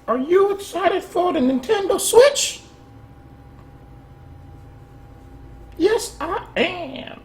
Are you excited for the Nintendo Switch? Yes, I am.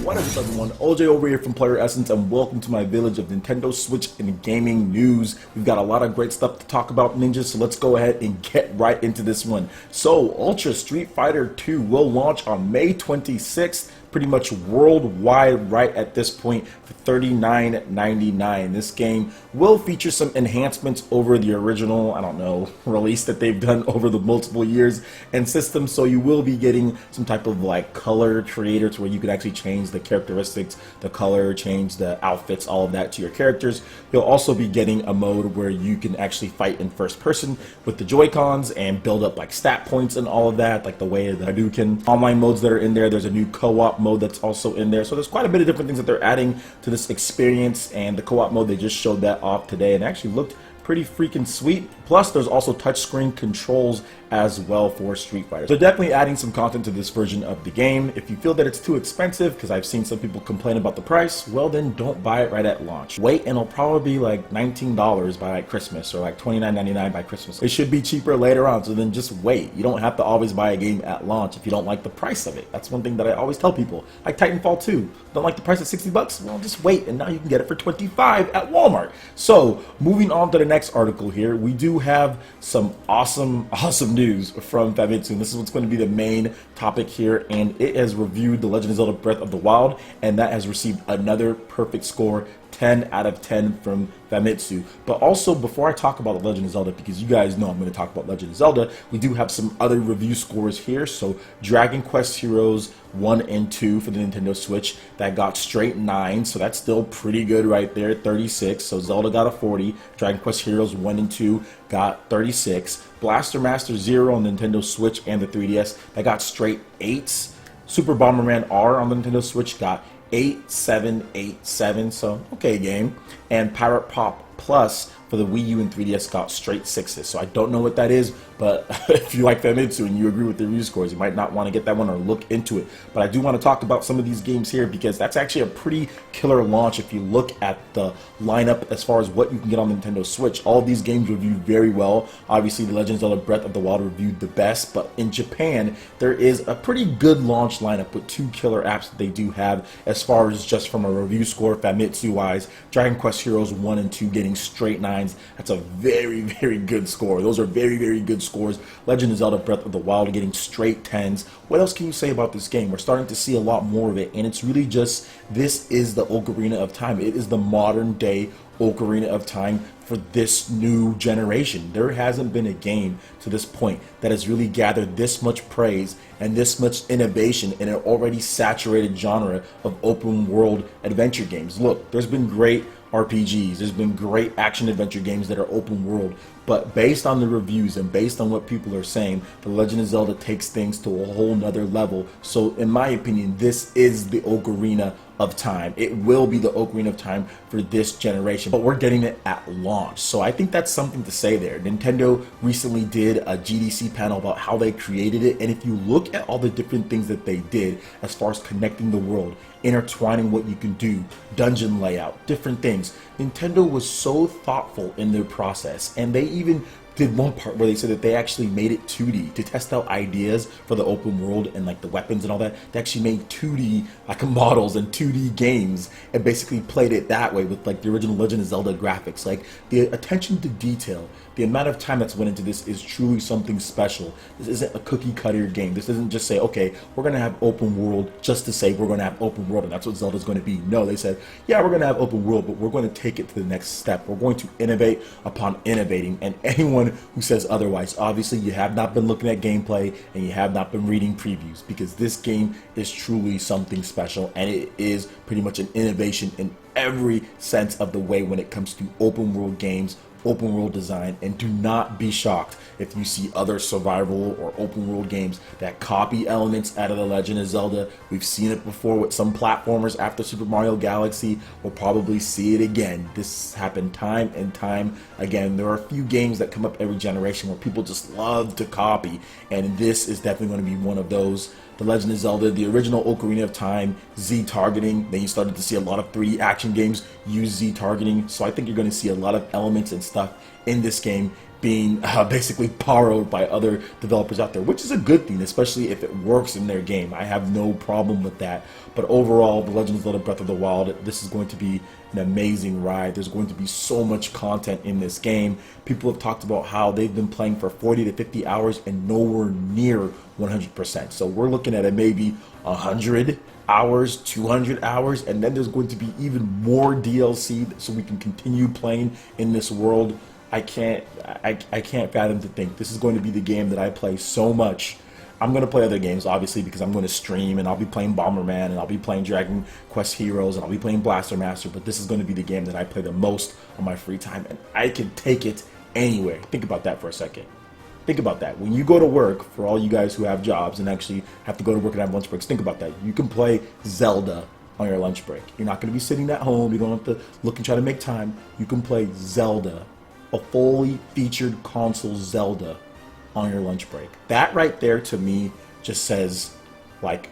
What is up, everyone? OJ over here from PlayerEssence, and welcome to my village of Nintendo Switch and gaming news. We've got a lot of great stuff to talk about, ninjas, so let's go ahead and get right into this one. So, Ultra Street Fighter 2 will launch on May 26th, pretty much worldwide right at this point, for $39.99. This game will feature some enhancements over the original, release that they've done over the multiple years and systems, so you will be getting some type of like color creator to where you can actually change the characteristics, the color, change the outfits, all of that to your characters. You'll also be getting a mode where you can actually fight in first person with the Joy-Cons and build up like stat points and all of that, like the way the Hadouken online modes that are in there. There's a new co-op mode that's also in there, so there's quite a bit of different things that they're adding to this experience. And the co-op mode, they just showed that off today and actually looked pretty freaking sweet. Plus there's also touchscreen controls as well for Street Fighter. So definitely adding some content to this version of the game. If you feel that it's too expensive, because I've seen some people complain about the price, well then don't buy it right at launch. Wait, and it'll probably be like $19 by like Christmas, or like $29.99 by Christmas. It should be cheaper later on, so then just wait. You don't have to always buy a game at launch if you don't like the price of it. That's one thing that I always tell people. Like Titanfall 2, don't like the price of 60 bucks? Well, just wait, and now you can get it for 25 at Walmart. So moving on to the next article here, we do have some awesome news from Famitsu, and this is what's going to be the main topic here. And it has reviewed The Legend of Zelda Breath of the Wild, and that has received another perfect score, 10 out of 10 from Famitsu. But also, before I talk about The Legend of Zelda, because you guys know I'm going to talk about Legend of Zelda, we do have some other review scores here. So Dragon Quest Heroes 1 and 2 for the Nintendo Switch, that got straight 9, so that's still pretty good right there, 36. So Zelda got a 40, Dragon Quest Heroes 1 and 2 got 36. Blaster Master Zero on the Nintendo Switch and the 3DS, that got straight 8s. Super Bomberman R on the Nintendo Switch got 8, 7, 8, 7, so okay game. And Pirate Pop Plus for the Wii U and 3DS got straight 6s. So I don't know what that is, but if you like Famitsu and you agree with the review scores, you might not want to get that one or look into it. But I do want to talk about some of these games here, because that's actually a pretty killer launch if you look at the lineup as far as what you can get on the Nintendo Switch. All of these games reviewed very well. Obviously, The Legend of Zelda Breath of the Wild reviewed the best, but in Japan, there is a pretty good launch lineup with 2 killer apps that they do have as far as just from a review score, Famitsu-wise. Dragon Quest Heroes 1 and 2 getting straight 9s. That's a very, very good score. Those are very, very good scores. Legend of Zelda Breath of the Wild getting straight 10s. What else can you say about this game? We're starting to see a lot more of it, and it's really just, this is the Ocarina of Time. It is the modern day Ocarina of Time for this new generation. There hasn't been a game to this point that has really gathered this much praise and this much innovation in an already saturated genre of open world adventure games. Look, there's been great RPGs, there's been great action adventure games that are open world, but based on the reviews and based on what people are saying, The Legend of Zelda takes things to a whole nother level. So in my opinion, this is the Ocarina of Time. It will be the Ocarina of Time for this generation, but we're getting it at launch. So I think that's something to say there. Nintendo recently did a GDC panel about how they created it, and if you look at all the different things that they did as far as connecting the world, intertwining what you can do, dungeon layout, different things, Nintendo was so thoughtful in their process, and they even did one part where they said that they actually made it 2D to test out ideas for the open world and like the weapons and all that. They actually made 2D like models and 2D games and basically played it that way with like the original Legend of Zelda graphics. Like the attention to detail, the amount of time that's went into this is truly something special. This isn't a cookie cutter game. This doesn't just say, okay, we're going to have open world just to say we're going to have open world and that's what Zelda's going to be. No, they said, yeah, we're going to have open world, but we're going to take it to the next step. We're going to innovate upon innovating, and anyone who says otherwise, obviously you have not been looking at gameplay and you have not been reading previews, because this game is truly something special, and it is pretty much an innovation in every sense of the way when it comes to open world games, open world design. And do not be shocked if you see other survival or open world games that copy elements out of The Legend of Zelda. We've seen it before with some platformers after Super Mario Galaxy. We'll probably see it again. This happened time and time again. There are a few games that come up every generation where people just love to copy, and this is definitely going to be one of those. The Legend of Zelda, the original Ocarina of Time, Z targeting. Then you started to see a lot of 3D action games use Z targeting. So I think you're going to see a lot of elements and stuff in this game being basically borrowed by other developers out there, which is a good thing, especially if it works in their game. I have no problem with that. But overall, The Legend of Zelda Breath of the Wild, this is going to be an amazing ride. There's going to be so much content in this game. People have talked about how they've been playing for 40 to 50 hours and nowhere near 100%. So we're looking at maybe 100 hours, 200 hours, and then there's going to be even more DLC so we can continue playing in this world. I can't fathom to think this is going to be the game that I play so much. I'm going to play other games, obviously, because I'm going to stream, and I'll be playing Bomberman, and I'll be playing Dragon Quest Heroes, and I'll be playing Blaster Master, but this is going to be the game that I play the most on my free time, and I can take it anywhere. Think about that for a second. Think about that. When you go to work, for all you guys who have jobs and actually have to go to work and have lunch breaks, think about that. You can play Zelda on your lunch break. You're not going to be sitting at home. You don't have to look and try to make time. You can play Zelda, a fully featured console Zelda, on your lunch break. That right there to me just says like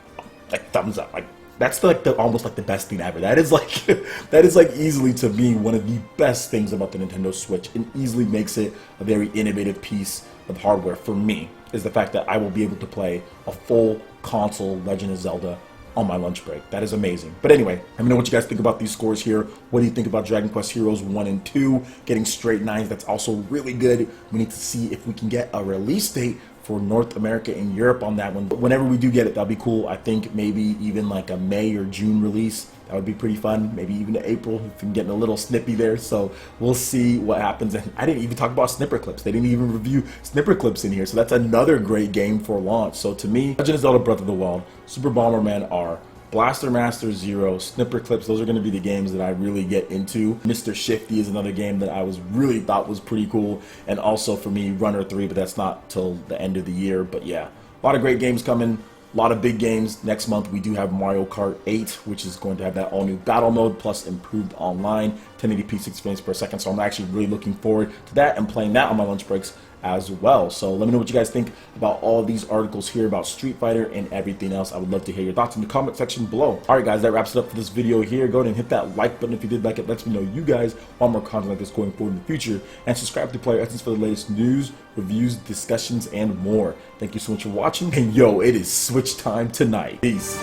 thumbs up. Like that's like almost like the best thing ever. That is like easily to me one of the best things about the Nintendo Switch, and easily makes it a very innovative piece of hardware for me, is the fact that I will be able to play a full console Legend of Zelda on my lunch break. That is amazing. But anyway, let me know what you guys think about these scores here. What do you think about Dragon Quest Heroes 1 and 2 getting straight 9s? That's also really good. We need to see if we can get a release date for North America and Europe on that one. But whenever we do get it, that'll be cool. I think maybe even like a May or June release. That would be pretty fun. Maybe even to April if I'm getting a little snippy there. So we'll see what happens. And I didn't even talk about snipper clips. They didn't even review snipper clips in here. So that's another great game for launch. So to me, Legend of Zelda Breath of the Wild, Super Bomberman R, Blaster Master Zero, Snipper Clips, those are going to be the games that I really get into. Mr. Shifty is another game that I really thought was pretty cool. And also for me, Runner 3, but that's not till the end of the year. But yeah, a lot of great games coming. A lot of big games. Next month we do have Mario Kart 8, which is going to have that all new battle mode plus improved online 1080p 60 frames per second. So I'm actually really looking forward to that and playing that on my lunch breaks as well. So let me know what you guys think about all these articles here about Street Fighter and everything else. I would love to hear your thoughts in the comment section below. Alright guys, that wraps it up for this video here. Go ahead and hit that like button if you did like it. Lets me know you guys want more content like this going forward in the future. And subscribe to PlayerEssence for the latest news, reviews, discussions, and more. Thank you so much for watching. And yo, it is Switch time tonight. Peace.